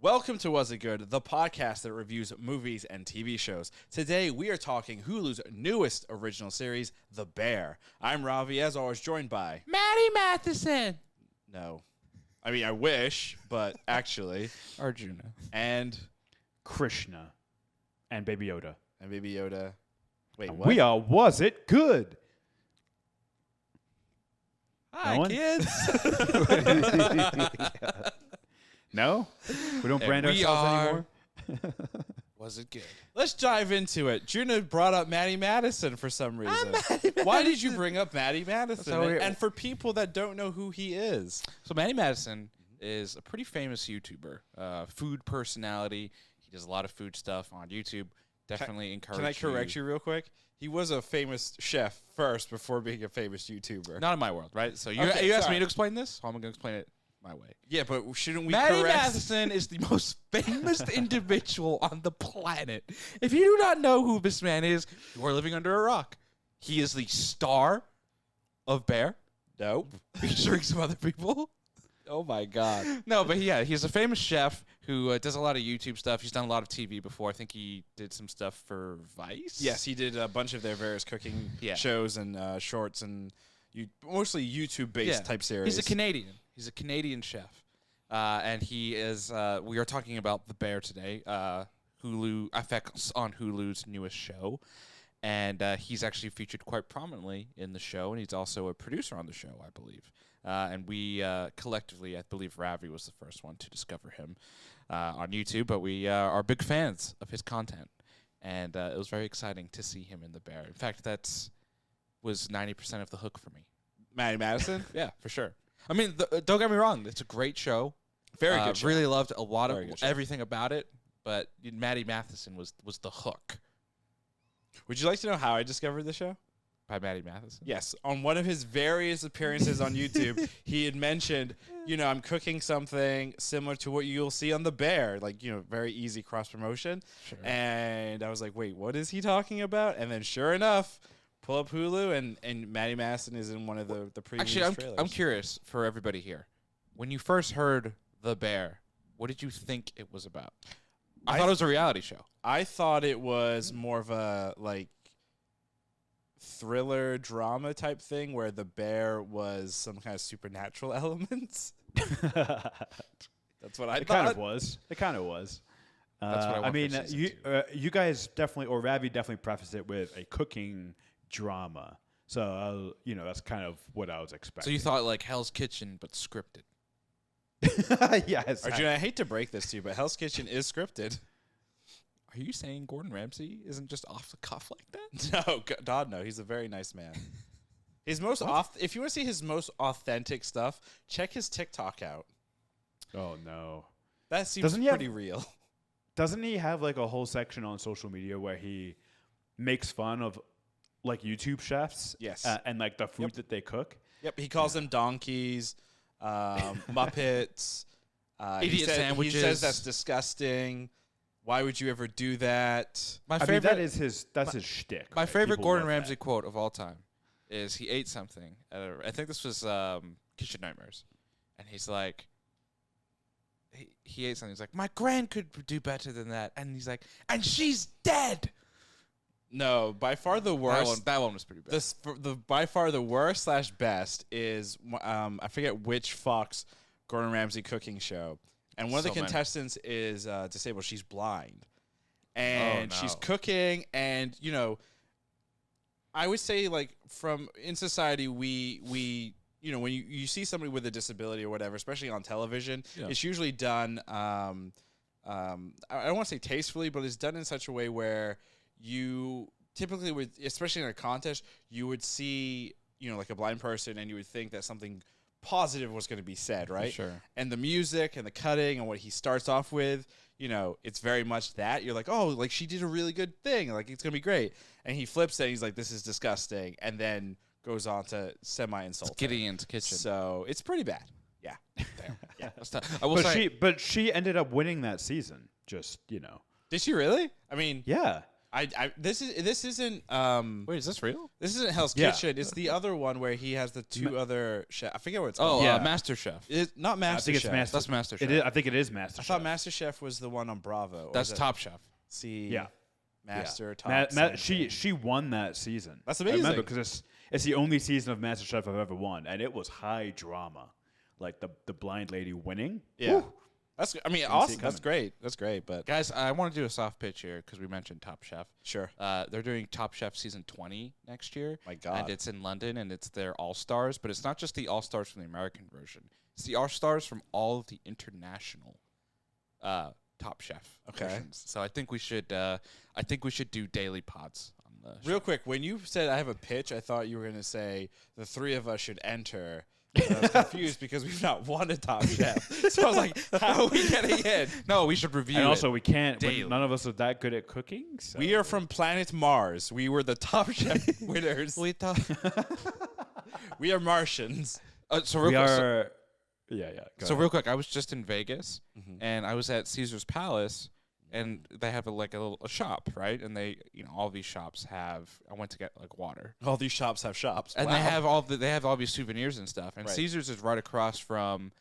Welcome to Was It Good, the podcast that reviews movies and TV shows. Today, we are talking Hulu's newest original series, The Bear. I'm Ravi, as always, joined by... Matty Matheson! No. I mean, I wish, but actually... Arjuna. And... Krishna. And Baby Yoda. And Baby Yoda. Wait, And what? we are Was It Good? Hi, No one? kids! No? We don't brand we ourselves anymore? Was it good? Let's dive into it. Juna brought up Matty Matheson for some reason. Why did you bring up Matty Matheson? So And for people that don't know who he is. So Matty Matheson is a pretty famous YouTuber, food personality. He does a lot of food stuff on YouTube. Definitely encourage Can I correct you real quick? He was a famous chef first before being a famous YouTuber. Not in my world, right? So you Okay, asked sorry. me to explain this, so I'm going to explain it my way. Yeah, but shouldn't we Matty correct... Matheson is the most famous individual on the planet. If you do not know who this man is, you are living under a rock. He is the star of Bear, Nope. featuring some other people. Oh, my God. No, but yeah, he's a famous chef who does a lot of YouTube stuff. He's done a lot of TV before. I think he did some stuff for Vice. Yes, he did a bunch of their various cooking Yeah. shows and shorts and mostly YouTube-based type series. He's a Canadian. He's a Canadian chef, and he is. We are talking about The Bear today. Hulu FX on Hulu's newest show, and he's actually featured quite prominently in the show, and he's also a producer on the show, I believe. And we collectively, I believe Ravi was the first one to discover him on YouTube, but we are big fans of his content, and it was very exciting to see him in The Bear. In fact, that was 90% of the hook for me. Matty Matheson? Yeah, for sure. I mean, don't get me wrong. It's a great show. Very good show. Really loved a lot Very good of show. everything about it, but Matty Matheson was the hook Would you like to know how I discovered the show? by Matty Matheson. Yes. On one of his various appearances on YouTube, he had mentioned, I'm cooking something similar to what you'll see on The Bear. Like, very easy cross-promotion. Sure. And I was like, wait, what is he talking about? And then sure enough, pull up Hulu, and Matty Matheson is in one of the previous Actually, trailers. I'm curious for everybody here. When you first heard The Bear, what did you think it was about? I thought it was a reality show. I thought it was more of a, thriller drama type thing where the bear was some kind of supernatural elements. That's what I It thought. kind of was. It kind of was. That's what I want mean, for season two. you guys definitely, or Ravi definitely prefaced it with a cooking drama. So, that's kind of what I was So expecting. you thought like Hell's Kitchen, but scripted. Yes. Arjuna, I hate to break this to you, but Hell's Kitchen is scripted. Are you saying Gordon Ramsay isn't just off the cuff like that? No, God, no. He's a very nice man. His most if you want to see his most authentic stuff, check his TikTok out. Oh, no. That seems Doesn't he have- pretty real. Doesn't he have like a whole section on social media where he makes fun of like YouTube chefs? Yes. And like the food that they cook? Yep, he calls them donkeys, Muppets, Idiot sandwiches. He says that's disgusting. Why would you ever do that? My I mean, that's his shtick. My right? favorite People Gordon love Ramsay that. quote of all time is he ate something. I think this was Kitchen Nightmares. And he's like, he ate something. He's like, my grand could do better than that. And he's like, and she's dead. No, by far the worst. That one was pretty bad. By far the worst / best is I forget which Fox Gordon Ramsay cooking show, and one of the So many. contestants is disabled. She's blind, and she's no. cooking, and I would say like in society we when you see somebody with a disability or whatever, especially on television, it's usually done. I don't want to say tastefully, but it's done in such a way where you typically would, especially in a contest, you would see, like a blind person and you would think that something positive was going to be said, right? Sure. And the music and the cutting and what he starts off with, it's very much that. You're like, oh, like she did a really good thing. Like it's going to be great. And he flips it and he's like, this is disgusting. And then goes on to semi-insult. Gideon's Kitchen. So it's pretty bad. Yeah. Damn. Yeah. I will say, But she ended up winning that season. Just, Did she really? I mean, yeah. This isn't Wait, is this real? this isn't Hell's Yeah. Kitchen. It's the other one where he has the two other chef. I forget what it's Oh, called. Yeah. Master Chef. It's not I Master think it's Chef. Master. That's Master Chef. It is, I think it is Master. I thought Master Chef was the one on Bravo. Or That's is it Top Chef. C. Master Yeah. Top. She won that season. That's I amazing. remember because it's the only season of Master Chef I've ever won, and it was high drama, like the blind lady winning. Yeah. Woo. That's. I mean, see it awesome. coming. That's great. That's great. But Guys, I want to do a soft pitch here because we mentioned Top Chef. sure. They're doing Top Chef season 20 next year. My God. And it's in London, and it's their all-stars, but it's not just the all-stars from the American version. It's the all-stars from all of the international Top Chef versions. So I think we should do daily pods on the show. Real quick, when you said I have a pitch, I thought you were going to say the three of us should enter. And I was confused because we've not won a Top Chef. So I was like, how are we getting in? No, we should review And it. also, we can't. daily. None of us are that good at cooking. So. We are from planet Mars. We were the Top Chef winners. We thought. We are Martians. So real We quick, are. Yeah. Go so ahead. real quick, I was just in Vegas, Mhm. and I was at Caesar's Palace, and they have a shop, right? And they, all these shops have. I went to get like water, All these shops have shops. and Wow. they have all these souvenirs and stuff. And Right. Caesar's is right across from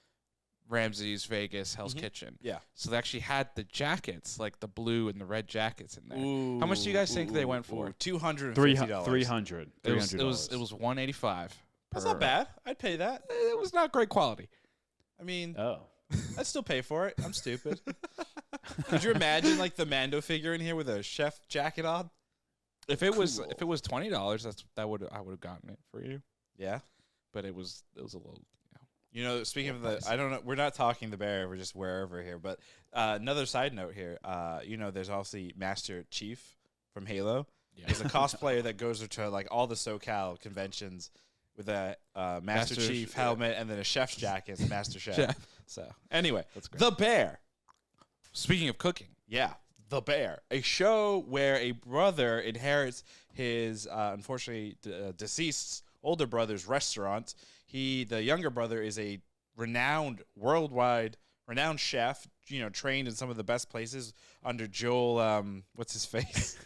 Ramsey's Vegas Hell's Kitchen. Yeah. So they actually had the jackets, like the blue and the red jackets in there. How much do you guys think they went for? $250. 300. It was $185. That's not bad. I'd pay that. It was not great quality. I mean, Oh. I'd still pay for it. I'm stupid. Could you imagine like the Mando figure in here with a chef jacket on? If it was Cool. $20, I would have gotten it for you. Yeah. But it was a little. You know, speaking of the, I don't know, we're not talking the bear, we're just wherever here. But another side note here, there's also Master Chief from Halo. Yeah. There's a cosplayer that goes to like all the SoCal conventions with a Master Chief helmet and then a chef's jacket, Master Chef. Chef. So anyway, That's great. The Bear. Speaking of cooking, Yeah, The Bear, a show where a brother inherits his unfortunately deceased older brother's restaurant. The younger brother is a worldwide renowned chef, trained in some of the best places under Joel, what's his face?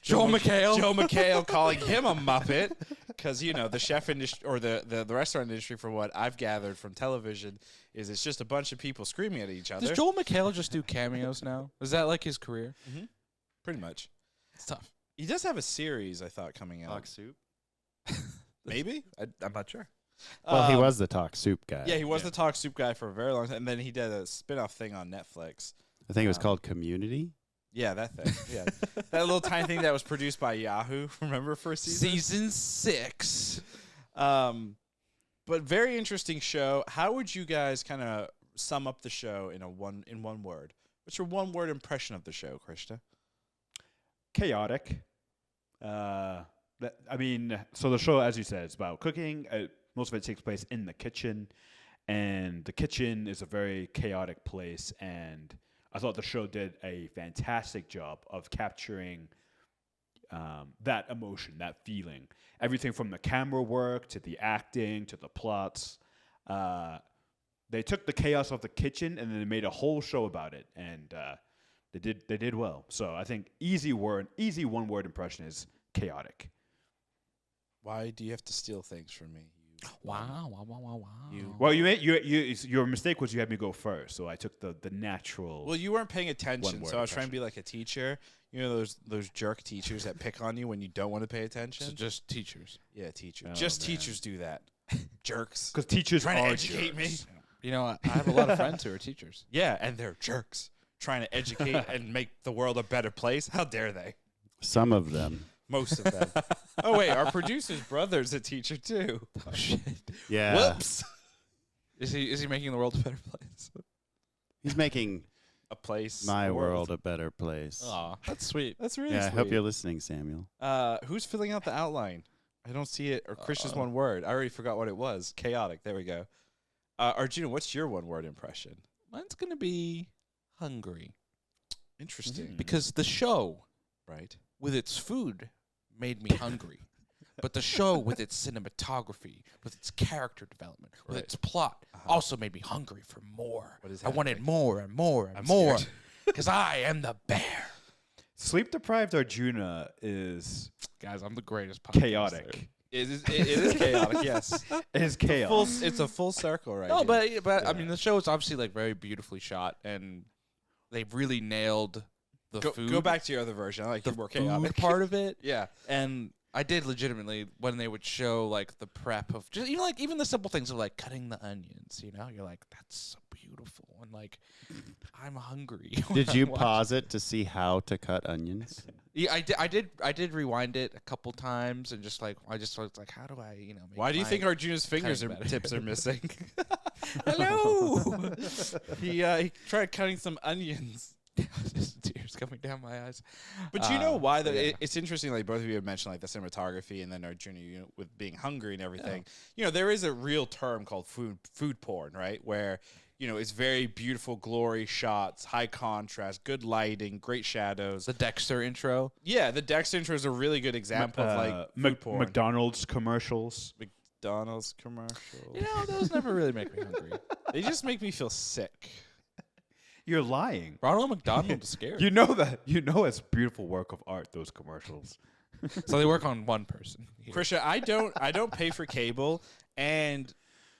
Joel McHale. Joe McHale calling him a Muppet because, the chef industry or the restaurant industry, from what I've gathered from television, is it's just a bunch of people screaming at each other. does Joel McHale just do cameos now? Is that like his career? Pretty much. It's tough. He does have a series, I thought, coming out. Talk soup. Maybe? I'm not sure. Well, he was the talk soup guy. Yeah, he was the Talk Soup guy for a very long time. And then he did a spin-off thing on Netflix. I think it was called Community. Yeah, that thing. Yeah. That little tiny thing that was produced by Yahoo, remember, for a season? Season 6. But very interesting show. How would you guys kind of sum up the show in one word? What's your one-word impression of the show, Krishna? Chaotic. So the show, as you said, is about cooking. Most of it takes place in the kitchen, and the kitchen is a very chaotic place. And I thought the show did a fantastic job of capturing that emotion, that feeling. Everything from the camera work to the acting to the plots. They took the chaos of the kitchen and then they made a whole show about it, and they did well. So I think easy one-word impression is chaotic. Why do you have to steal things from me? Wow. Well, your mistake was you had me go first, so I took the natural. Well, you weren't paying attention, One-word so I was trying to impression. be like a teacher. Those jerk teachers that pick on you when you don't want to pay attention? So just teachers. Yeah, teachers. Oh, Just man. teachers do that. Jerks. Because teachers Trying to are educate me. jerks. I have a lot of friends who are teachers. Yeah, and they're jerks. Trying to educate and make the world a better place. How dare they? Some of them. Most of them. Oh, wait, our producer's brother's a teacher, too. Oh shit. Yeah. Whoops. Is he making the world a better place? He's making A place. my a world a better place. Aw, that's sweet. That's really Yeah, I sweet. hope you're listening, Samuel. Who's filling out the outline? I don't see it. Or Christian's one word. I already forgot what it was. Chaotic. There we go. Arjuna, what's your one-word impression? Mine's gonna be hungry Interesting. because the show Right. with its food made me hungry. But the show with its cinematography, with its character development, with Right. its plot, also made me hungry for more. What is I wanted happening? more and more and I'm more scared. because I am the bear. Sleep deprived Arjuna is Guys, I'm the greatest podcaster. chaotic. It is chaotic. Yes, It is chaos. it's a full circle, right? No, here. but I mean, the show is obviously like very beautifully shot, and they've really nailed the food. Go back to your other version. I like the your more food chaotic part of it. Yeah. And I did legitimately when they would show like the prep of just even the simple things of like cutting the onions. You know, you're like, that's so beautiful, and like I'm hungry. when Did I'm you watching pause it to see how to cut onions? Yeah, I did rewind it a couple times and just like I just was like, how do I make Why do you my think Arjuna's fingers cutting better? tips are missing? Hello. he tried cutting some onions. Just tears coming down my eyes. But you know why? Though yeah. it's interesting. Like both of you have mentioned, like the cinematography, and then Arjuna, with being hungry and everything. You know, there is a real term called food porn, right? Where it's very beautiful, glory shots, high contrast, good lighting, great shadows. The Dexter intro. Yeah, the Dexter intro is a really good example of like food porn. McDonald's commercials. McDonald's commercials. You know, those never really make me hungry. They just make me feel sick. You're lying. Ronald McDonald is scary. You know that. You know it's beautiful work of art. Those commercials. So they work on one person. here. Christian, I don't pay for cable, and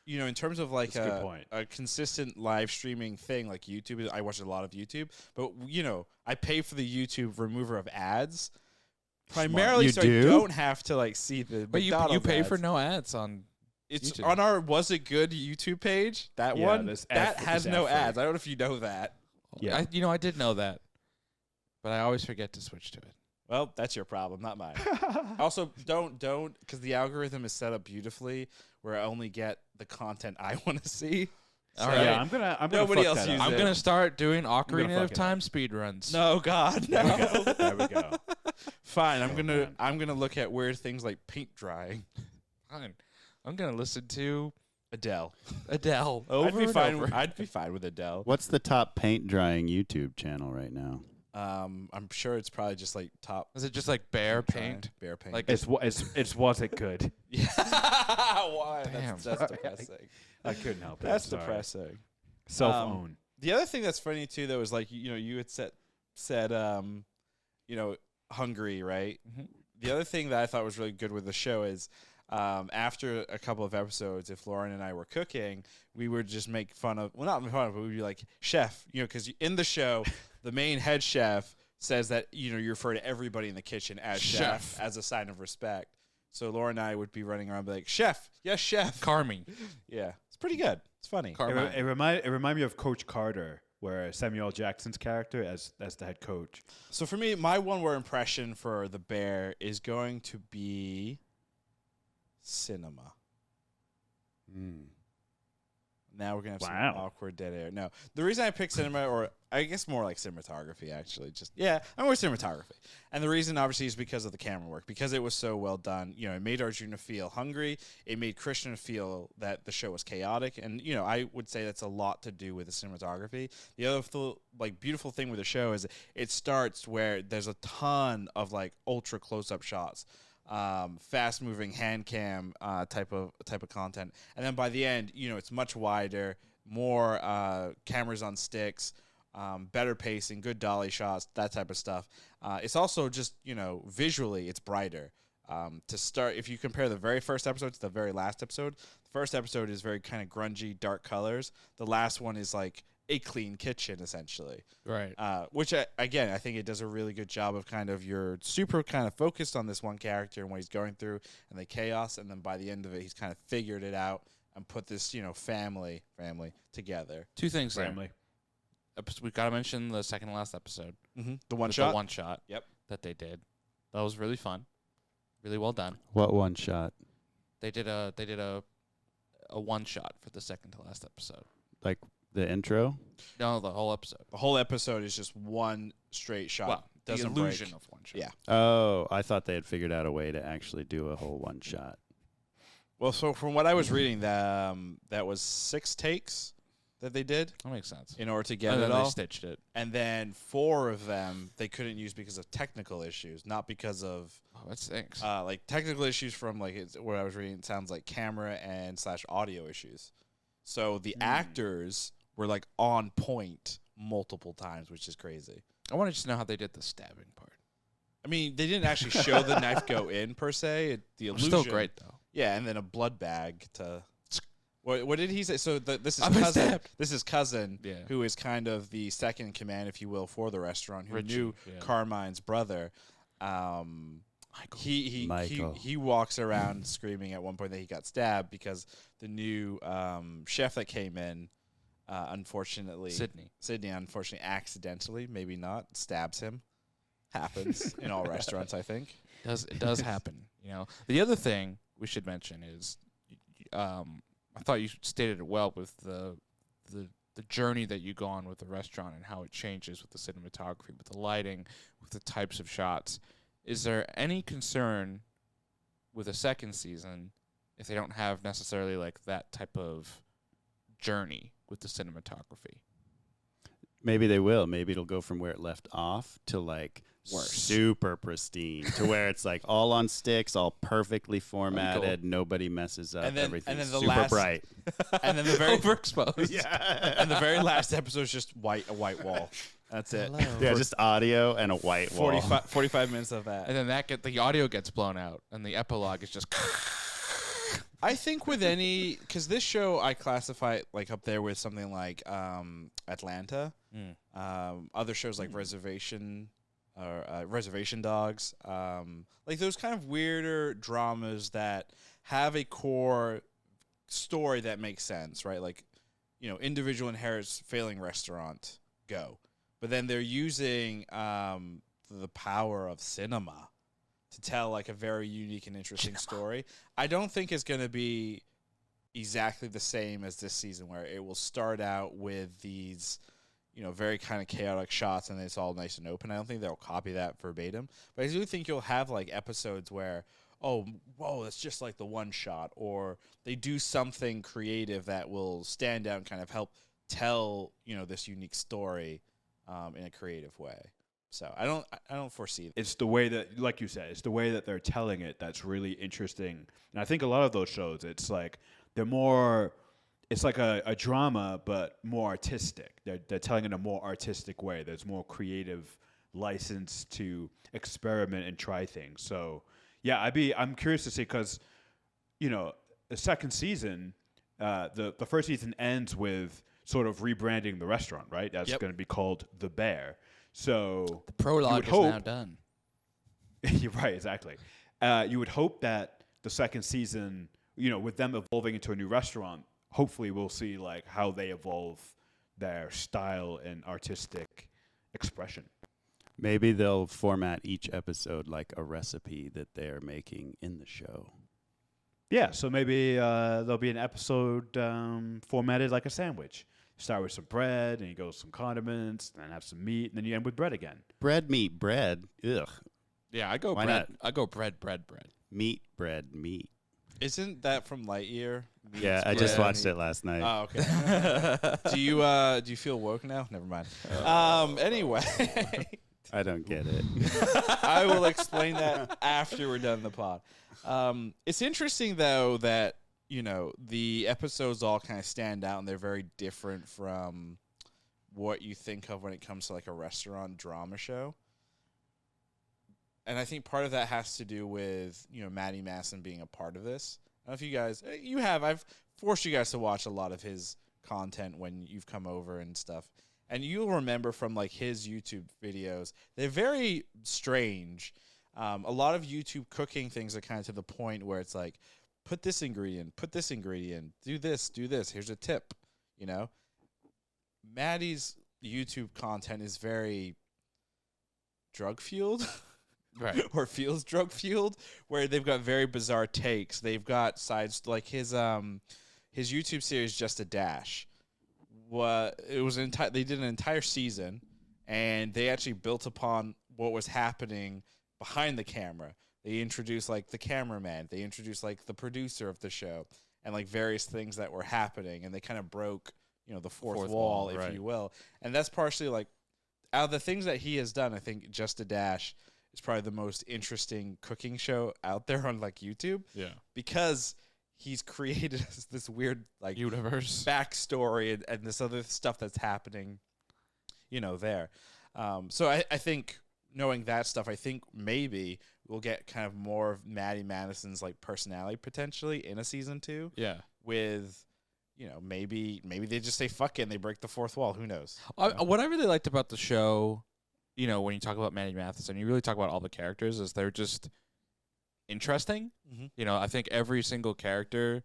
in terms of like That's a good point. a consistent live streaming thing like YouTube, I watch a lot of YouTube, but I pay for the YouTube remover of ads primarily You so do? I don't have to like see the But you McDonald's pay ads. for no ads on. It's YouTube. on our Was It Good YouTube page. That Yeah, one this that ad- has this no ad-free. ads. I don't know if you know that. Yeah. I did know that, but I always forget to switch to it. Well, that's your problem, not mine. Also, don't because the algorithm is set up beautifully where I only get the content I want to see. All So- right. Yeah, I'm gonna. Nobody fuck else that uses up. I'm it. gonna start doing gonna Ocarina fuck of it Time speed runs. No, God, no. There we go. Fine, Oh, man. I'm gonna look at weird things like paint drying. Fine. I'm gonna listen to Adele. Adele over I'd be and fine. over. I'd be fine with Adele. What's the top paint drying YouTube channel right now? I'm sure it's probably just like top Is it just like bear drying, paint? bear paint. Like It's was it good? yeah. Why? Damn. That's depressing. I couldn't help it. That's Sorry. depressing. Self-own. The other thing that's funny too, though, is like you had said hungry, right? Mhm. The other thing that I thought was really good with the show is after a couple of episodes, if Lauren and I were cooking, we would just make fun of not fun of, but we'd be like, chef, because in the show, the main head chef says that you refer to everybody in the kitchen as chef as a sign of respect. So Lauren and I would be running around and be like, chef, yes, chef. Carmi. Yeah, it's pretty good. It's funny. Carmine. It remind me of Coach Carter, where Samuel Jackson's character as the head coach. So for me, my one word impression for the bear is going to be cinema. Now we're gonna have some awkward dead air. No, the reason I picked cinema, or I guess more like cinematography, actually, I'm more cinematography, and the reason obviously is because of the camera work, because it was so well done. It made Arjuna feel hungry. It made Christian feel that the show was chaotic, and I would say that's a lot to do with the cinematography. The other beautiful thing with the show is it starts where there's a ton of like ultra close up shots. Fast moving hand cam type of content, and then by the end it's much wider, more cameras on sticks, better pacing, good dolly shots, that type of stuff. It's also just visually it's brighter. To start, if you compare the very first episode to the very last episode, the first episode is very kind of grungy dark colors, the last one is like a clean kitchen essentially. Right. Which I think it does a really good job of kind of you're super kind of focused on this one character and what he's going through and the chaos, and then by the end of it he's kind of figured it out and put this family together. Two things there. Family. We've got to mention the second to last episode. The one With shot. The one shot. Yep. That they did. That was really fun. Really well done. What one shot? They did a one shot for the second to last episode. Like the intro? No, the whole episode. The whole episode is just one straight shot. Well, Doesn't the illusion break. of one shot. Yeah. Oh, I thought they had figured out a way to actually do a whole one shot. Well, so from what I was reading, that was 6 takes that they did That makes sense. in order to get And it then all. they stitched it. And then 4 of them they couldn't use because of technical issues, not because of Oh, that stinks. like technical issues from like what I was reading. It sounds like camera and / audio issues. So the actors were like on point multiple times, which is crazy. I want to just know how they did the stabbing part. I mean, they didn't actually show the knife go in per se. The illusion, Still great though. Yeah, and then a blood bag to. What did he say? So this is I've been cousin. stabbed. This is cousin, Yeah. who is kind of the second in command, if you will, for the restaurant. Who Richie, knew yeah. Carmine's brother. Michael. He walks around screaming at one point that he got stabbed because the new chef that came in, unfortunately, Sydney, unfortunately, accidentally, maybe not, stabs him. Happens in all restaurants, I think. It does happen. You know, the other thing we should mention is, I thought you stated it well with the journey that you go on with the restaurant and how it changes with the cinematography, with the lighting, with the types of shots. Is there any concern with a second season if they don't have necessarily like that type of journey with the cinematography? Maybe they will. Maybe it'll go from where it left off to like super pristine to where it's like all on sticks, all perfectly formatted, nobody messes up, everything's super bright. And then the very overexposed. Yeah. And the very last episode is just a white wall. That's it. Yeah, just audio and a white wall. 45 minutes of that. And then the audio gets blown out and the epilogue is just I think with any, because this show I classify it like up there with something like Atlanta, other shows like Reservation Dogs, like those kind of weirder dramas that have a core story that makes sense, right? Like, you know, individual inherits failing restaurant, go. But then they're using the power of cinema to tell like a very unique and interesting story. I don't think it's going to be exactly the same as this season, where it will start out with these, you know, very kind of chaotic shots and it's all nice and open. I don't think they'll copy that verbatim, but I do think you'll have like episodes where, oh, whoa, it's just like the one shot, or they do something creative that will stand out and kind of help tell, you know, this unique story in a creative way. So I don't foresee that. It's the way that, like you said, it's the way that they're telling it that's really interesting. And I think a lot of those shows, it's like they're more, it's like a drama, but more artistic. They're telling it in a more artistic way. There's more creative license to experiment and try things. So yeah, I'm curious to see, because, you know, the second season, the first season ends with sort of rebranding the restaurant, right? That's going to be called The Bear. So the prologue is now done. You're right, exactly. You would hope that the second season, you know, with them evolving into a new restaurant, hopefully we'll see like how they evolve their style and artistic expression. Maybe they'll format each episode like a recipe that they're making in the show. Yeah, so maybe there'll be an episode formatted like a sandwich. Start with some bread, and you go with some condiments, and then have some meat, and then you end with bread again. Bread, meat, bread. Ugh. Yeah, I go Why bread. not? I go bread. Meat, bread, meat. Isn't that from Lightyear? Yeah, I just watched it last night. Oh, okay. Do you feel woke now? Never mind. Anyway, I don't get it. I will explain that after we're done the pod. It's interesting though that, you know, the episodes all kind of stand out and they're very different from what you think of when it comes to like a restaurant drama show. And I think part of that has to do with, you know, Matty Matheson being a part of this. I don't know if you guys, I've forced you guys to watch a lot of his content when you've come over and stuff. And you'll remember from like his YouTube videos, they're very strange. A lot of YouTube cooking things are kind of to the point where it's like, put this ingredient, do this, here's a tip, you know? Maddie's YouTube content is very drug-fueled. Right. Or feels drug-fueled, where they've got very bizarre takes. They've got sides, like his YouTube series, Just a Dash. They did an entire season, and they actually built upon what was happening behind the camera. They introduced like the cameraman, they introduced like the producer of the show, and like various things that were happening, and they kind of broke, you know, the fourth wall, if you will. And that's partially like, out of the things that he has done, I think Just a Dash is probably the most interesting cooking show out there on like YouTube. Yeah. Because he's created this weird like universe backstory and this other stuff that's happening there. So I think knowing that stuff, I think maybe we'll get kind of more of Matty Matheson's like personality potentially in a season 2. Yeah. With, maybe they just say fuck it and they break the fourth wall. Who knows? What I really liked about the show, when you talk about Matty Matheson, you really talk about all the characters, is they're just interesting. Mm-hmm. I think every single character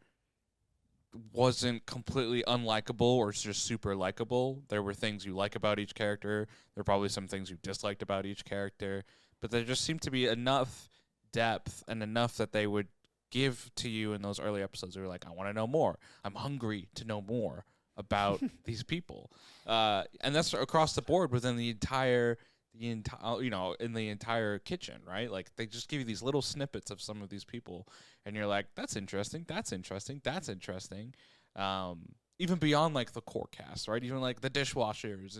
wasn't completely unlikable or just super likable. There were things you like about each character. There were probably some things you disliked about each character. But there just seemed to be enough depth and enough that they would give to you in those early episodes. They were like, I want to know more. I'm hungry to know more about these people. And that's across the board within the entire in the entire kitchen, right? Like they just give you these little snippets of some of these people and you're like, that's interesting. Even beyond like the core cast, right? Even like the dishwashers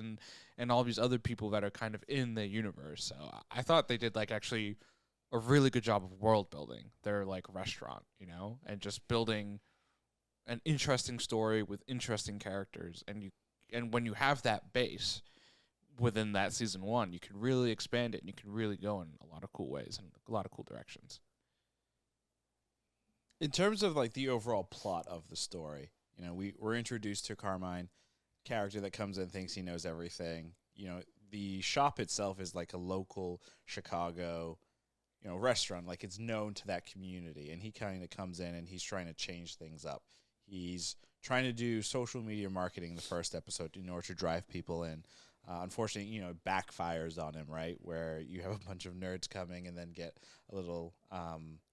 and all these other people that are kind of in the universe. So I thought they did like actually a really good job of world building their like restaurant, and just building an interesting story with interesting characters. And when you have that base within that season 1, you can really expand it and you can really go in a lot of cool ways and a lot of cool directions. In terms of like the overall plot of the story, we're introduced to Carmine, character that comes in, thinks he knows everything. The shop itself is like a local Chicago, restaurant. Like it's known to that community, and he kind of comes in and he's trying to change things up. He's trying to do social media marketing the first episode in order to drive people in. Unfortunately, it backfires on him, right? Where you have a bunch of nerds coming and then get a little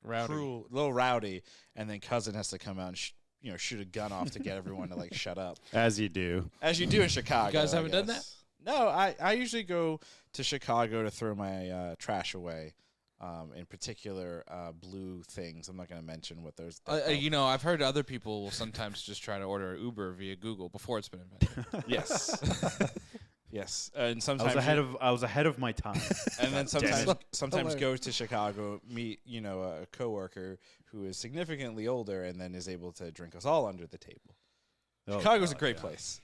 rowdy, and then Cousin has to come out and shoot a gun off to get everyone to like shut up. As you do in Chicago. You guys haven't done that? No, I usually go to Chicago to throw my trash away. In particular, blue things. I'm not going to mention what those. I've heard other people will sometimes just try to order Uber via Google before it's been invented. Yes. Yes, and sometimes I was ahead of my time. And then sometimes go to Chicago, meet a coworker who is significantly older, and then is able to drink us all under the table. Chicago's a great place.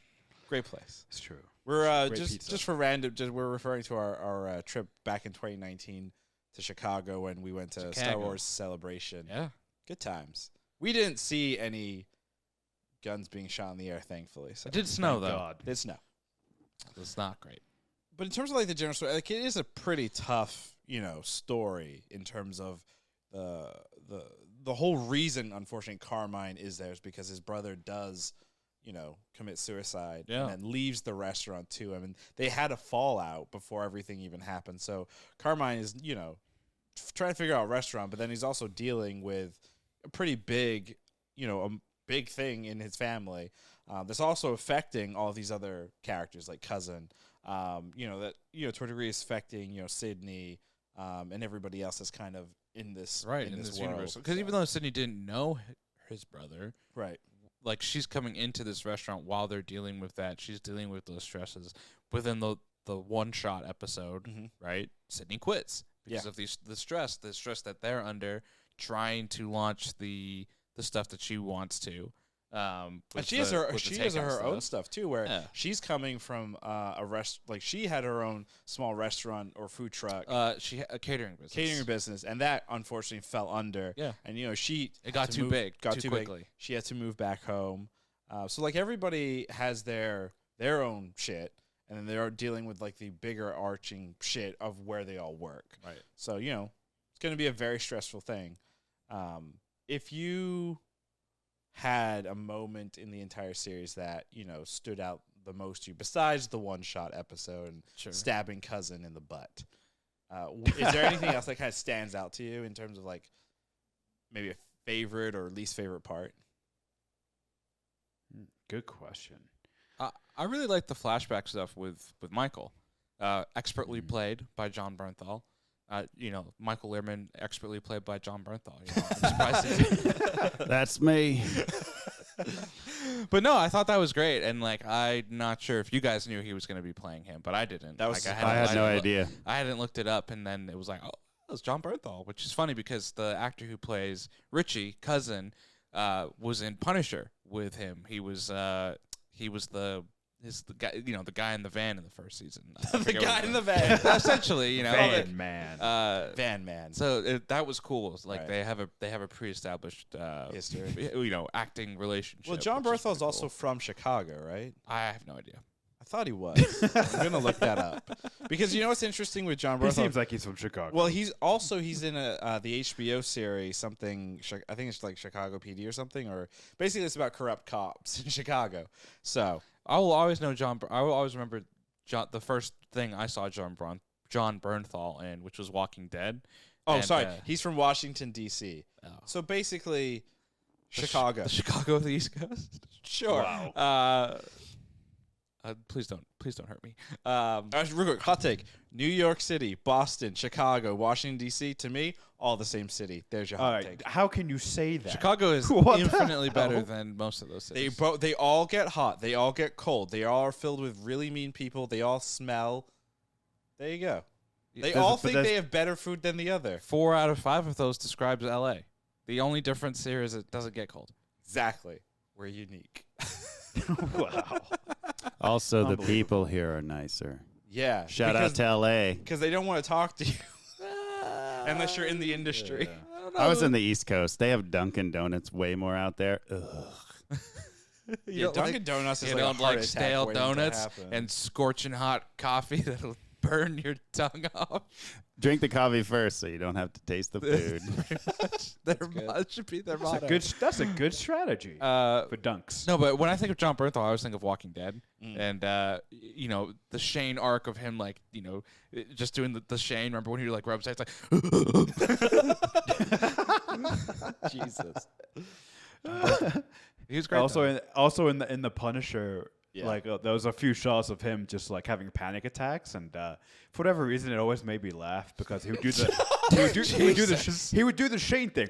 Great place. It's true. We're just for random. We're referring to our trip back in 2019 to Chicago when we went to Star Wars Celebration. Yeah, good times. We didn't see any guns being shot in the air, thankfully. So. It did snow though. God. It did snow. It's not great. But in terms of like the general story, like it is a pretty tough, story in terms of the whole reason, unfortunately, Carmine is there is because his brother does, commit suicide and then leaves the restaurant to him. And they had a fallout before everything even happened. So Carmine is, trying to figure out a restaurant, but then he's also dealing with a pretty big, a big thing in his family. That's also affecting all these other characters like Cousin, that to a degree is affecting Sydney, and everybody else is kind of in this in this universe. Because even though Sydney didn't know his brother, right, like she's coming into this restaurant while they're dealing with that. She's dealing with those stresses within the one shot episode, right? Sydney quits because of the stress that they're under, trying to launch the stuff that she wants to. And she has her own stuff too, where she's coming from she had her own small restaurant or food truck. She had a catering business, and that unfortunately fell under. Yeah, and it got too big, too quickly. Big. She had to move back home. So like everybody has their own shit, and then they're dealing with like the bigger arching shit of where they all work. Right. So it's going to be a very stressful thing. If you had a moment in the entire series that stood out the most to you, besides the one shot episode and stabbing Cousin in the butt, is there anything else that kind of stands out to you in terms of like maybe a favorite or least favorite part? Good question. I really like the flashback stuff with Michael, expertly played by John Bernthal. Michael Lehrman, expertly played by John Bernthal. I'm surprised to see. That's me. But no, I thought that was great, and like I'm not sure if you guys knew he was going to be playing him, but I didn't. That was like, I had no idea. I hadn't looked it up, and then it was like, oh, that was John Bernthal, which is funny because the actor who plays Richie, Cousin, was in Punisher with him. He was the is the guy, the guy in the van in the first season. The guy in the van. Essentially, Van Man. Van Man. So that was cool. It's like Right. they have a pre-established history. Acting relationship. Well, John which is Berthold's pretty also cool. from Chicago, right? I have no idea. I thought he was. I'm gonna look that up because you know what's interesting with John Berthold. He seems like he's from Chicago. Well, he's in the HBO series something. I think it's like Chicago PD or something, or basically it's about corrupt cops in Chicago. So I will always know John. I will always remember the first thing I saw John Bernthal in, which was Walking Dead. Oh, And, sorry. He's from Washington, D.C. Oh. So basically, Chicago. The Chicago of the East Coast. Sure. Wow. Please don't hurt me. Real quick, hot take. New York City, Boston, Chicago, Washington, D.C. To me, all the same city. There's your All hot right. take. How can you say that? Chicago is What the infinitely hell? better than most of those cities. They all get hot. They all get cold. They all are filled with really mean people. They all smell. There you go. They all think they have better food than the other. 4 out of 5 of those describes L.A. The only difference here is it doesn't get cold. Exactly. We're unique. Wow. Also, the people here are nicer. Yeah. Shout out to LA. Because they don't want to talk to you unless you're in the industry. I was in the East Coast. They have Dunkin' Donuts way more out there. Ugh. Yeah, Dunkin' Donuts is You like don't a heart like attack stale waiting to donuts happen. and scorching hot coffee that'll burn your tongue off. Drink the coffee first so you don't have to taste the food. That should be their motto. That's a good strategy for dunks. No, but when I think of John Bernthal, I always think of Walking Dead, Mm. and the Shane arc of him, like just doing the Shane. Remember when he like rubs? It's like Jesus. he was great. Also in the Punisher, Yeah. like there was a few shots of him just like having panic attacks, and for whatever reason, it always made me laugh because he would do the Shane thing,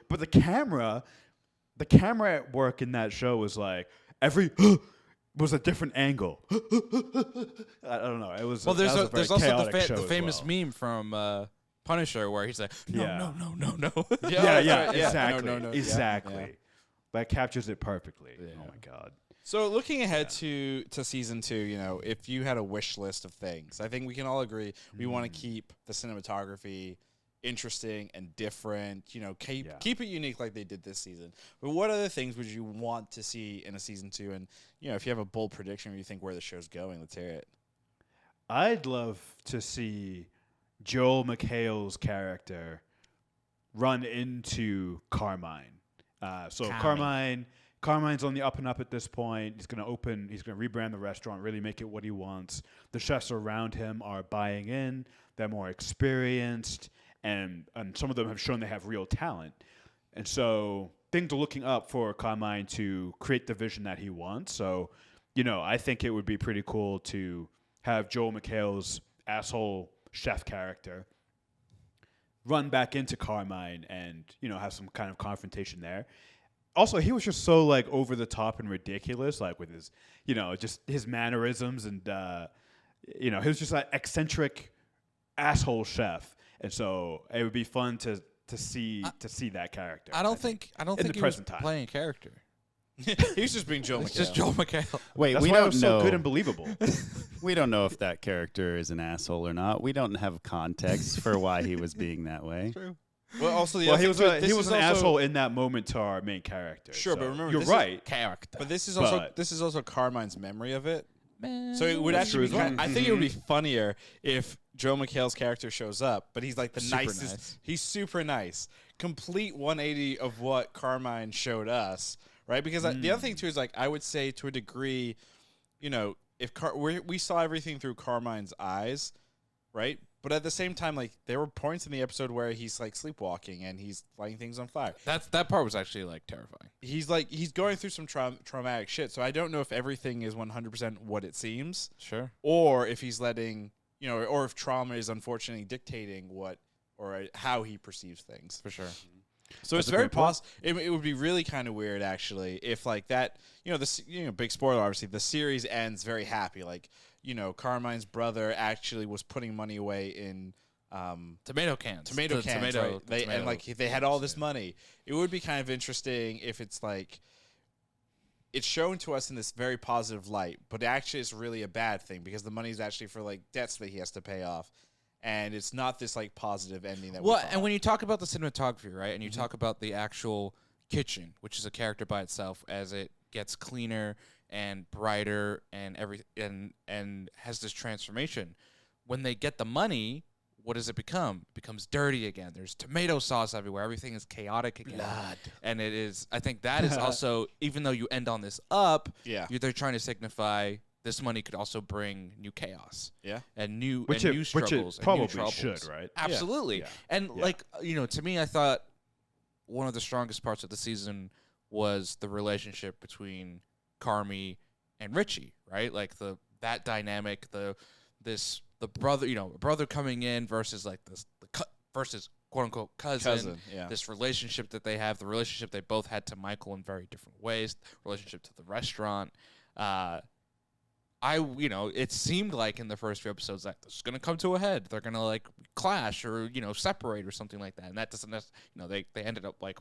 but the camera at work in that show was like every was a different angle. I don't know. It was Well, there's also the famous well. meme from Punisher where he's like, no, Yeah. no. Yeah, right. exactly, No. exactly. Yeah. That captures it perfectly. Yeah. Oh my god. So looking ahead to season 2, if you had a wish list of things, I think we can all agree we want to keep the cinematography interesting and different. Keep it unique like they did this season. But what other things would you want to see in a season 2? And if you have a bold prediction or you think where the show's going, let's hear it. I'd love to see Joel McHale's character run into Carmine. Carmine's on the up and up at this point. He's going to rebrand the restaurant, really make it what he wants. The chefs around him are buying in. They're more experienced, and some of them have shown they have real talent. And so things are looking up for Carmine to create the vision that he wants. So, I think it would be pretty cool to have Joel McHale's asshole chef character run back into Carmine and, have some kind of confrontation there. Also, he was just so like over the top and ridiculous, like with his, just his mannerisms, and he was just like eccentric asshole chef, and so it would be fun to see that character. I don't think the he present was time. playing a character. He's just being Joel McHale. It's just Joel McHale. Wait, That's we why it don't was know. so good and believable. We don't know if that character is an asshole or not. We don't have context for why he was being that way. True. Well, also Well, he was an asshole in that moment to our main character. Sure, so but remember, you're this is right. Character. But this is But- also Carmine's memory of it. Man. So it would That's actually true be as well. I think it would be funnier if Joe McHale's character shows up, but he's like the Super nicest. nice. He's super nice. Complete 180 of what Carmine showed us, right? Because the other thing too is like I would say to a degree, if we saw everything through Carmine's eyes, right? But at the same time, like there were points in the episode where he's like sleepwalking and he's lighting things on fire. That part was actually like terrifying. He's going through some traumatic shit. So I don't know if everything is 100% what it seems. Sure. Or if he's letting, or if trauma is unfortunately dictating how he perceives things. For sure. So it's very possible. It would be really kind of weird, actually, if like that, big spoiler, obviously, the series ends very happy. Like, Carmine's brother actually was putting money away in Tomato cans. Tomato cans, right? They had all this money. It would be kind of interesting if it's like, it's shown to us in this very positive light, but actually it's really a bad thing because the money is actually for like debts that he has to pay off, and it's not this like positive ending that. Well, and when you talk about the cinematography, right, and you talk about the actual kitchen, which is a character by itself, as it gets cleaner and brighter and and has this transformation. When they get the money, what does it become? It becomes dirty again. There's tomato sauce everywhere. Everything is chaotic again. Blood. And it is. I think that is also, even though you end on this up, they're trying to signify this money could also bring new chaos. Yeah. And new which struggles. Which it probably and new troubles. should, right? Absolutely. Yeah. And like, to me, I thought one of the strongest parts of the season was the relationship between Carmy and Richie, right? Like that dynamic, the brother, brother coming in versus like versus quote unquote cousin. Yeah. This relationship that they have, the relationship they both had to Michael in very different ways, relationship to the restaurant. It seemed like in the first few episodes that this is going to come to a head. They're going to like clash or, separate or something like that. And that doesn't necessarily, they ended up like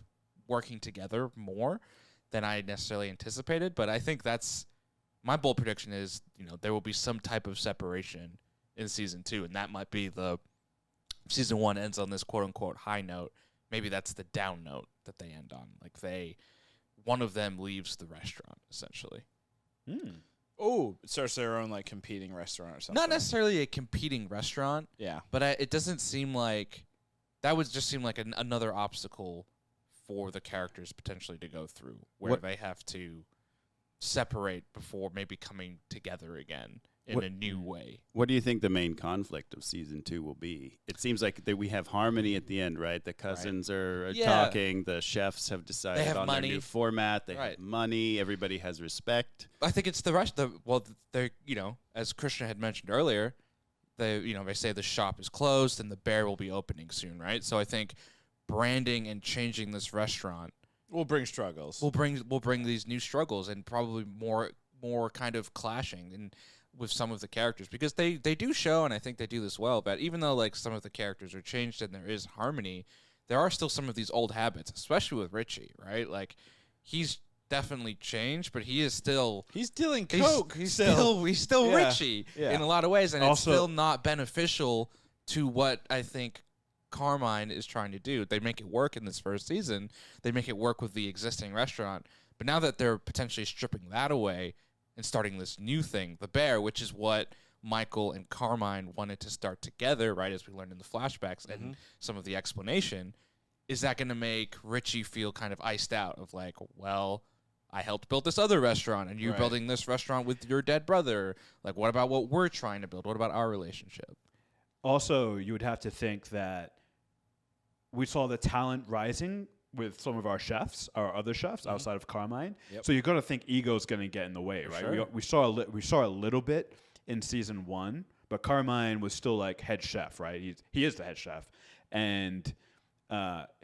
working together more than I necessarily anticipated. But I think that's my bold prediction is, there will be some type of separation in season 2. And that might be season 1 ends on this quote unquote high note. Maybe that's the down note that they end on. Like one of them leaves the restaurant essentially. Oh, it starts their own like competing restaurant or something. Not necessarily a competing restaurant. Yeah. But it doesn't seem like that would just seem like another obstacle for the characters potentially to go through, where they have to separate before maybe coming together again in a new way. What do you think the main conflict of season 2 will be? It seems like that we have harmony at the end, right? The cousins are talking. The chefs have decided on their new format. They have money. Everybody has respect. I think it's the rest. They're as Krishna had mentioned earlier, they say the shop is closed and the Bear will be opening soon, right? So I think branding and changing this restaurant will bring struggles. Will bring these new struggles and probably more kind of clashing and with some of the characters, because they do show, and I think they do this well, but even though like some of the characters are changed and there is harmony, there are still some of these old habits, especially with Richie, right? Like he's definitely changed, but he's dealing coke. He's still Richie in a lot of ways, and also, it's still not beneficial to what I think Carmine is trying to do. They make it work in this first season. They make it work with the existing restaurant, but now that they're potentially stripping that away and starting this new thing, the Bear, which is what Michael and Carmine wanted to start together, right, as we learned in the flashbacks and some of the explanation, is that going to make Richie feel kind of iced out of like, well, I helped build this other restaurant, and you're building this restaurant with your dead brother. Like, what about what we're trying to build? What about our relationship? Also, you would have to think that we saw the talent rising with some of our chefs, our other chefs outside of Carmine. Yep. So you're going to think ego's going to get in the way, right? Sure. We saw a little bit in season 1, but Carmine was still like head chef, right? He is the head chef, and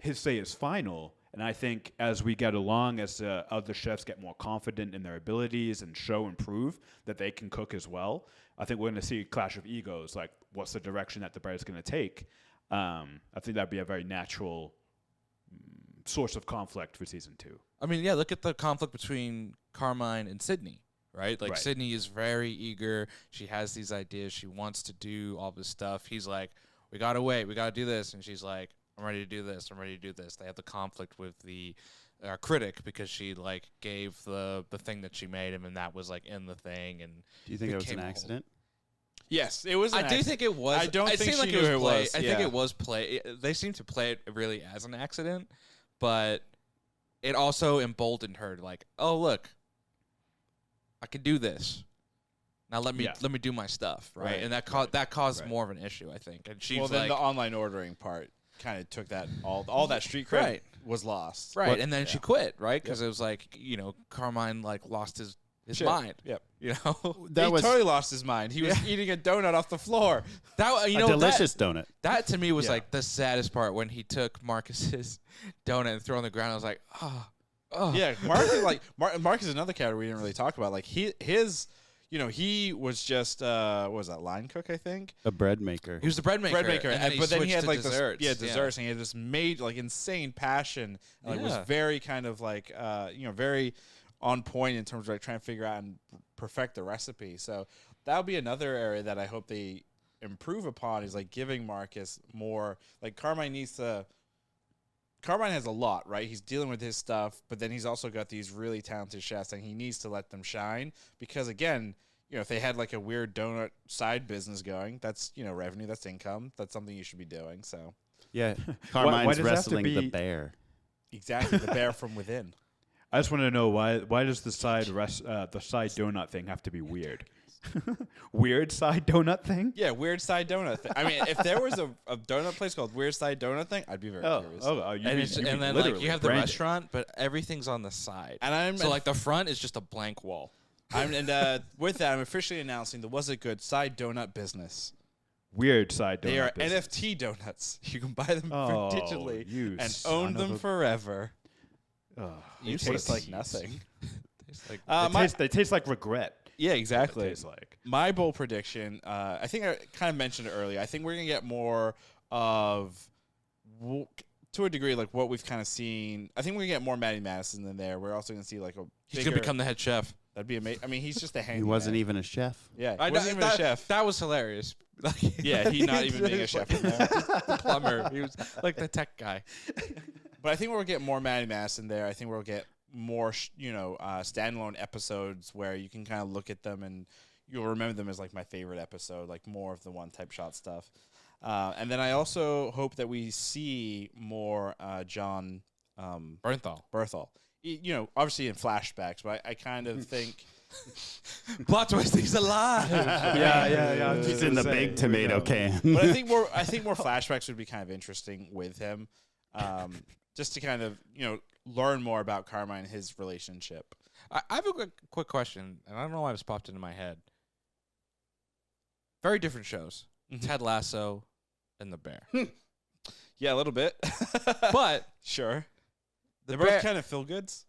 his say is final. And I think as we get along, as other chefs get more confident in their abilities and show and prove that they can cook as well, I think we're going to see a clash of egos. Like, what's the direction that the Bear is going to take? I think that'd be a very natural source of conflict for season 2. I mean, yeah, look at the conflict between Carmine and Sydney, right? Like, Sydney is very eager. She has these ideas. She wants to do all this stuff. He's like, we got to wait. We got to do this. And she's like, I'm ready to do this. I'm ready to do this. They have the conflict with the critic because she, like, gave the thing that she made him, and that was, like, in the thing. And do you think it was an accident? Yes, it was. I do think it was. I don't think she like knew it was. I think it was play. They seem to play it really as an accident, but it also emboldened her. Like, oh look, I can do this. Now let me do my stuff, right? And that caused more of an issue, I think. And she's then the online ordering part kind of took that all that street cred was lost, right? And then she quit, right? Because it was like Carmine like lost his mind. Yep. He totally lost his mind. He was eating a donut off the floor. A delicious donut. That to me was like the saddest part when he took Marcus's donut and threw it on the ground. I was like, oh. Yeah, Marcus is another character we didn't really talk about. Like he was just what was that, line cook, I think? A bread maker. He was the bread maker. But then he had like desserts. Desserts, and he had this made like insane passion. And, like was very kind of like very on point in terms of like trying to figure out and perfect the recipe. So that would be another area that I hope they improve upon, is like giving Marcus more. Like Carmine has a lot, right? He's dealing with his stuff, but then he's also got these really talented chefs, and he needs to let them shine because, again, if they had like a weird donut side business going, that's, revenue, that's income. That's something you should be doing. So yeah, Carmine's does it have to wrestling the be- bear. exactly, the bear from within. I just want to know why does the side donut thing have to be weird? Weird side donut thing? Yeah, weird side donut thing. I mean, if there was a donut place called Weird Side Donut Thing, I'd be very curious. And then like you have the restaurant, but everything's on the side. And so like the front is just a blank wall. With that, I'm officially announcing the Was It Good side donut business. Weird side donut They are business. NFT donuts. You can buy them digitally and own them forever. They taste like nothing. They taste like regret. Yeah, exactly. Tastes like. My bold prediction, I think I kind of mentioned it earlier. I think we're going to get more of, to a degree, like what we've kind of seen. I think we're going to get more Matty Matheson in there. We're also going to see like he's going to become the head chef. That'd be amazing. I mean, he's just a handyman. He wasn't even a chef. Yeah, he wasn't even a chef. That was hilarious. Yeah, he not even being a chef in there. The plumber. He was like the tech guy. But I think we'll get more Matty Matheson there. I think we'll get more, standalone episodes where you can kind of look at them and you'll remember them as like my favorite episode, like more of the one-type shot stuff. And then I also hope that we see more John Bernthal. Obviously in flashbacks, but I kind of think plot twist, he's alive. Yeah. He's in the big tomato can. But I think more flashbacks would be kind of interesting with him, just to kind of learn more about Carmine and his relationship. I have a quick question, and I don't know why this popped into my head. Very different shows. Mm-hmm. Ted Lasso and The Bear. Yeah, a little bit. But sure. They're both kind of feel-goods.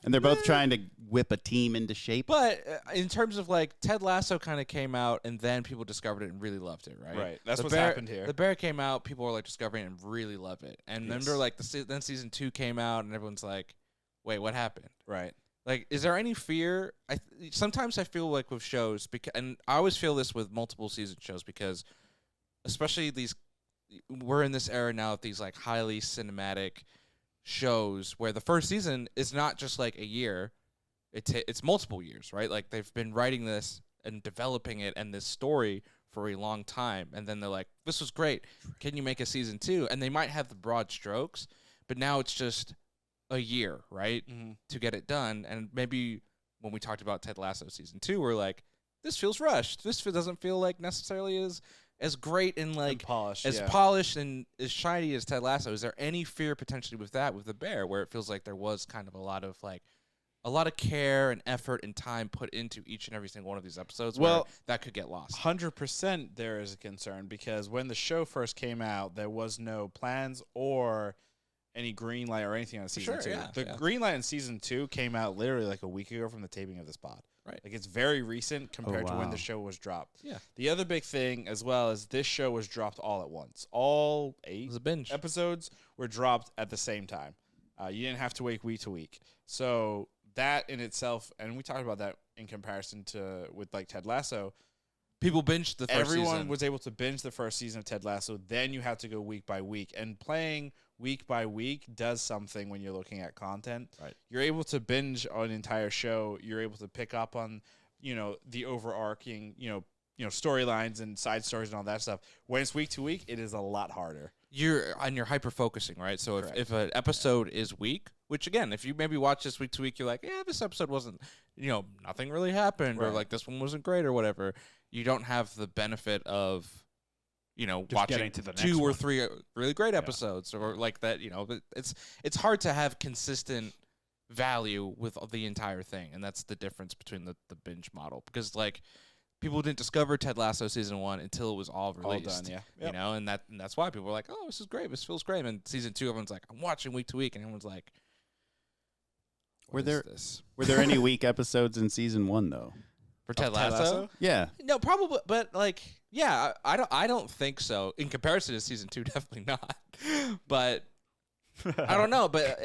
And they're both trying to whip a team into shape. But in terms of like Ted Lasso kind of came out and then people discovered it and really loved it, right? Right. That's what's happened here. The Bear came out, people were like discovering it and really love it. And then then season 2 came out and everyone's like, wait, what happened? Right. Like, is there any fear? Sometimes I feel like with shows, and I always feel this with multiple season shows because especially we're in this era now of these like highly cinematic shows where the first season is not just like a year, it's multiple years, right? Like they've been writing this and developing it and this story for a long time, and then they're like, this was great, can you make a season 2? And they might have the broad strokes, but now it's just a year, right? Mm-hmm. To get it done. And maybe when we talked about Ted Lasso season 2, we're like, this feels rushed, this doesn't feel like necessarily as great and like polished, polished and as shiny as Ted Lasso. Is there any fear potentially with that, with The Bear, where it feels like there was kind of a lot of care and effort and time put into each and every single one of these episodes? Well, that could get lost. 100% there is a concern because when the show first came out, there was no plans or any green light or anything on season 2. The green light in season 2 came out literally like a week ago from the taping of this pod. Right. Like it's very recent compared to when the show was dropped. Yeah. The other big thing as well is this show was dropped all at once. All 8 episodes were dropped at the same time. You didn't have to wait week to week. So that in itself, and we talked about that in comparison to with like Ted Lasso. People binged the first season. Everyone was able to binge the first season of Ted Lasso. Then you have to go week by week. And playing week by week does something when you're looking at content. Right. You're able to binge an entire show. You're able to pick up on, the overarching, storylines and side stories and all that stuff. When it's week to week, it is a lot harder. You're hyper focusing, right? So if an episode is weak, which again, if you maybe watch this week to week, you're like, yeah, this episode wasn't, nothing really happened, or like this one wasn't great or whatever. You don't have the benefit of, just watching to the 2 or 3 really great episodes or like that. It's hard to have consistent value with the entire thing, and that's the difference between the binge model, because like people didn't discover Ted Lasso season 1 until it was all released. All done, yeah. And that's why people were like, oh, this is great, this feels great. And season 2, everyone's like, I'm watching week to week, and everyone's like, were there any weak episodes in season 1 though? For Ted Lasso? Yeah. No, probably, but like, yeah, I don't think so. In comparison to season 2, definitely not. But I don't know. But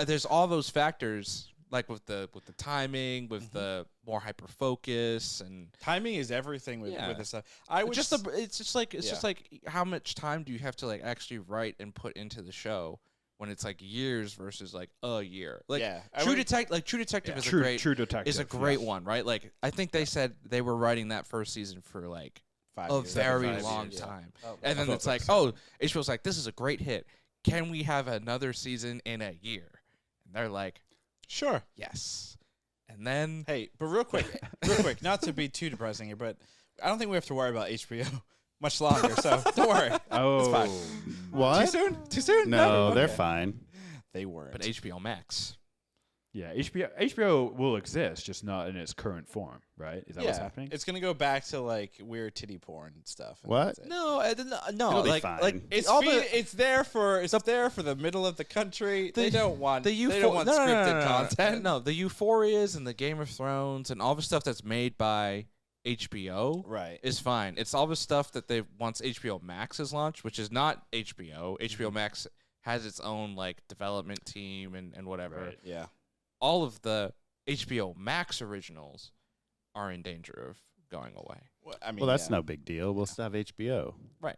there's all those factors Like with the timing, with the more hyper focus, and timing is everything with this stuff. It's just like how much time do you have to like actually write and put into the show when it's like years versus like a year. Like True Detective is a great one, right? Like I think they said they were writing that first season for like 5 a years, very long time. And then it's like, HBO's like, this is a great hit. Can we have another season in a year? And they're like, sure. Yes. And then but real quick, not to be too depressing here, but I don't think we have to worry about HBO much longer, so don't worry. It's fine. What? Too soon? No, they're Okay. fine. They weren't. But HBO Max. Yeah, HBO will exist, just not in its current form, right? Is that what's happening? It's gonna go back to like weird titty porn and stuff. And What? No, It'll be fine. Like it's there for the middle of the country. They don't want scripted content. No, the Euphorias and the Game of Thrones and all the stuff that's made by HBO is fine. It's all the stuff that they once HBO Max has launched, which is not HBO. HBO Max has its own like development team and whatever. Right. Yeah. All of the HBO Max originals are in danger of going away. Well, that's no big deal. We'll still have HBO. Right.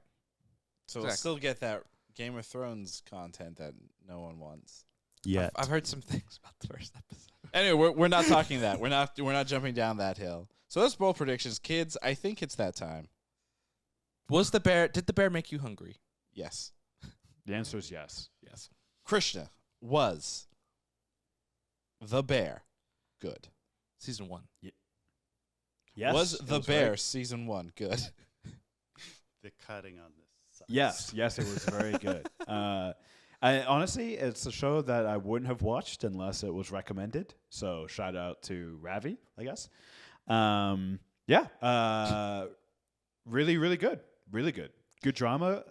So we'll still get that Game of Thrones content that no one wants. Yet. I've heard some things about the first episode. Anyway, we're not talking that. We're not jumping down that hill. So that's bold predictions, kids. I think it's that time. Did the bear make you hungry? Yes. The answer is yes. Yes. Krishna, was The Bear good? Season 1. Yes. Was The Bear season 1 good? The cutting on this sucks. Yes, it was very good. Honestly, it's a show that I wouldn't have watched unless it was recommended. So shout out to Ravi, I guess. Really, really good. Really good. Good drama,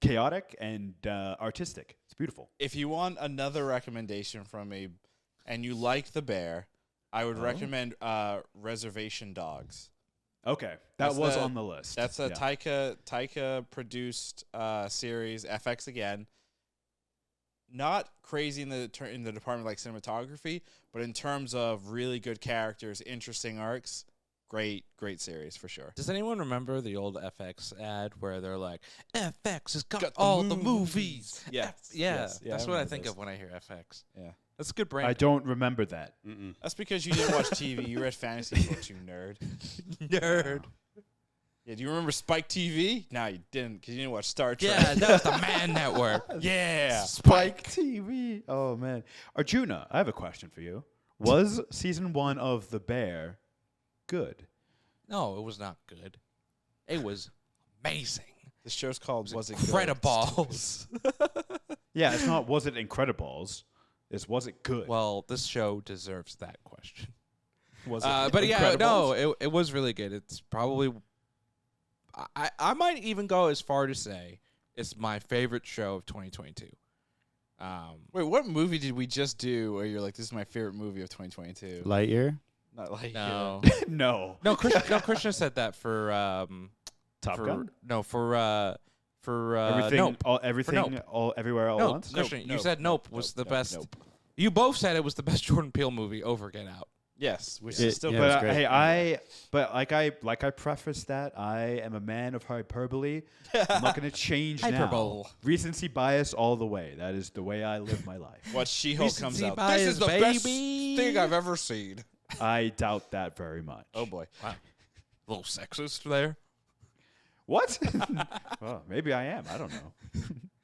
chaotic, and artistic. It's beautiful. If you want another recommendation from me, and you like The Bear, I would recommend Reservation Dogs. Okay, that was on the list. That's a Taika produced series, FX again. Not crazy in the department like cinematography, but in terms of really good characters, interesting arcs, great series for sure. Does anyone remember the old FX ad where they're like, FX has got all the movies? Yes. That's what I think of when I hear FX. Yeah. That's a good brand. I don't remember that. That's because you didn't watch TV. You read fantasy books, you nerd. Nerd. Yeah, do you remember Spike TV? No, you didn't, because you didn't watch Star Trek. Yeah, that was the Man Network. Yeah. Spike TV. Oh, man. Arjuna, I have a question for you. Was season 1 of The Bear good? No, it was not good. It was amazing. The show's called Was It Incredibles. Yeah, it's not Was It Incredibles. It's Was It good? Well, this show deserves that question. Was it but yeah, Incredibles? no, it was really good. It's probably... I might even go as far to say it's my favorite show of 2022. Wait, what movie did we just do where you're like, this is my favorite movie of 2022? Lightyear? Not like No. No. Krishna said that for Top Gun? No, for Everything, Nope. everything, all everywhere, all at once. Krishna, you said Nope was the best. Nope. You both said it was the best Jordan Peele movie over Get Out. Yes, which is still. But like I prefaced that, I am a man of hyperbole. I'm not going to change Hyperbole. now. Recency bias all the way. That is the way I live my life. What She-Hulk comes out. bias, This is the baby. best thing I've ever seen. I doubt that very much. Oh boy. Wow. A little sexist there. What? Well, maybe I am. I don't know.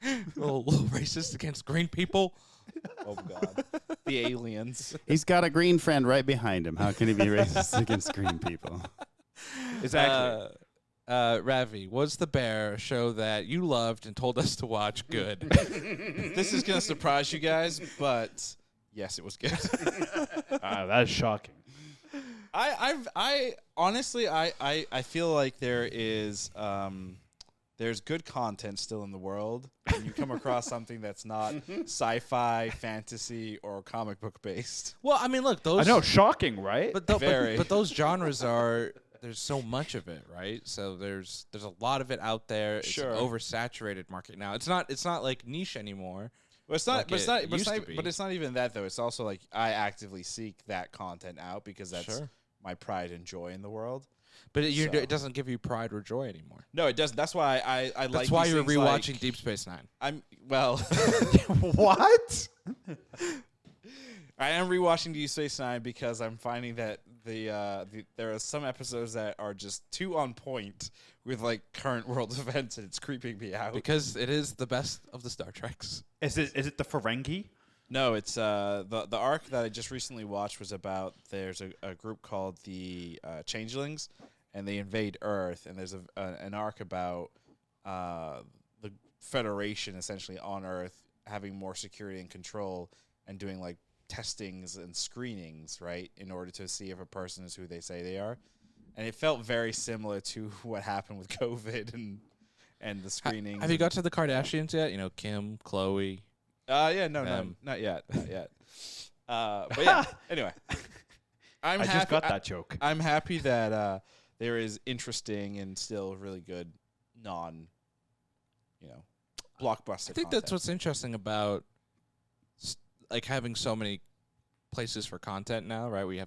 A little racist against green people. Oh god. The aliens. He's got a green friend right behind him. How can he be racist against green people? Exactly. Ravi, was The Bear a show that you loved and told us to watch good? This is gonna surprise you guys, but yes, it was good. That is shocking. I honestly feel like there's good content still in the world, and you come across something that's not sci-fi, fantasy, or comic book based. Well, I mean, look, those I know, shocking, right? but those genres are there's so much of it, right? So there's a lot of it out there. It's Sure. an oversaturated market now. It's not like niche anymore. But it's not. Like But it's it not. But it's used to not, be. but it's not even that though. It's also like I actively seek that content out because that's Sure. my pride and joy in the world. But So- it doesn't give you pride or joy anymore. No, it doesn't. That's why I like. That's why these you're things rewatching like- Deep Space Nine. I'm well. What? I am rewatching Deep Space Nine because I'm finding that there are some episodes that are just too on point with like current world events, and it's creeping me out. Because it is the best of the Star Treks. Is it the Ferengi? No, it's the arc that I just recently watched was about there's a group called the Changelings, and they invade Earth, and there's an arc about the Federation essentially on Earth having more security and control and doing like testings and screenings, right, in order to see if a person is who they say they are. And it felt very similar to what happened with COVID and the screenings. Have you got to the Kardashians yet? You know, Kim, Chloe. Yeah, no, not yet. But yeah, anyway. I just got that joke. I'm happy that there is interesting and still really good blockbuster I think that's what's interesting about like having so many places for content now, right? We've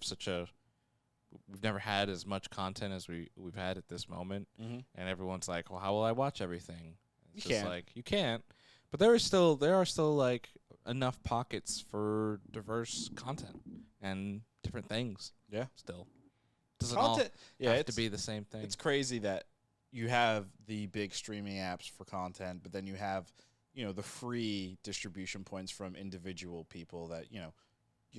never had as much content as we've had at this moment, Mm-hmm. and everyone's like, well, how will I watch everything? It's You just can't. like you can't. But there are still like enough pockets for diverse content and different things. Yeah. Still doesn't all Content, yeah, have it's, to be the same thing. it's crazy that you have the big streaming apps for content, but then you have, the free distribution points from individual people that,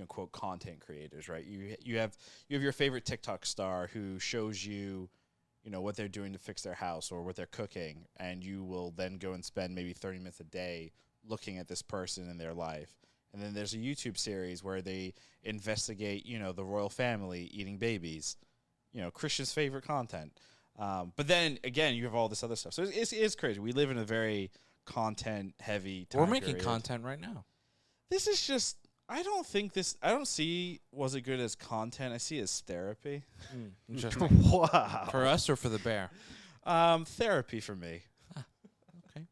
quote content creators, right? You have your favorite TikTok star who shows you, what they're doing to fix their house or what they're cooking, and you will then go and spend maybe 30 minutes a day looking at this person in their life. And then there's a YouTube series where they investigate, the royal family eating babies, Christian's favorite content. But then again, you have all this other stuff. So it's crazy. We live in a very content-heavy time We're making period. content right now. This is just. I don't see Was It Good as content. I see it as therapy. Interesting. Wow. For us or for the bear? Therapy for me. Okay.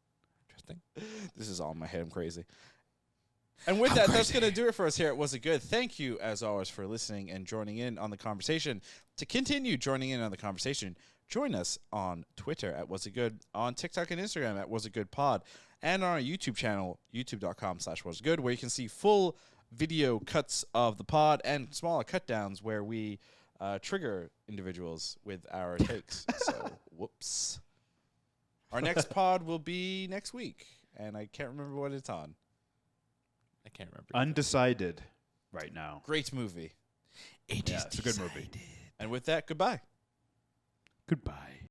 Interesting. This is all in my head. I'm crazy. And with that, that's going to do it for us here at Was It Good. Thank you, as always, for listening and joining in on the conversation. To continue joining in on the conversation, join us on Twitter at Was It Good, on TikTok and Instagram at Was It Good Pod, and on our YouTube channel, youtube.com/wasitgood, where you can see full video cuts of the pod and smaller cut downs where we trigger individuals with our takes. So, whoops. Our next pod will be next week, and I can't remember what it's on. I can't remember. Undecided right now. Great movie. It Yeah, is it's a good movie. decided. And with that, goodbye. Goodbye.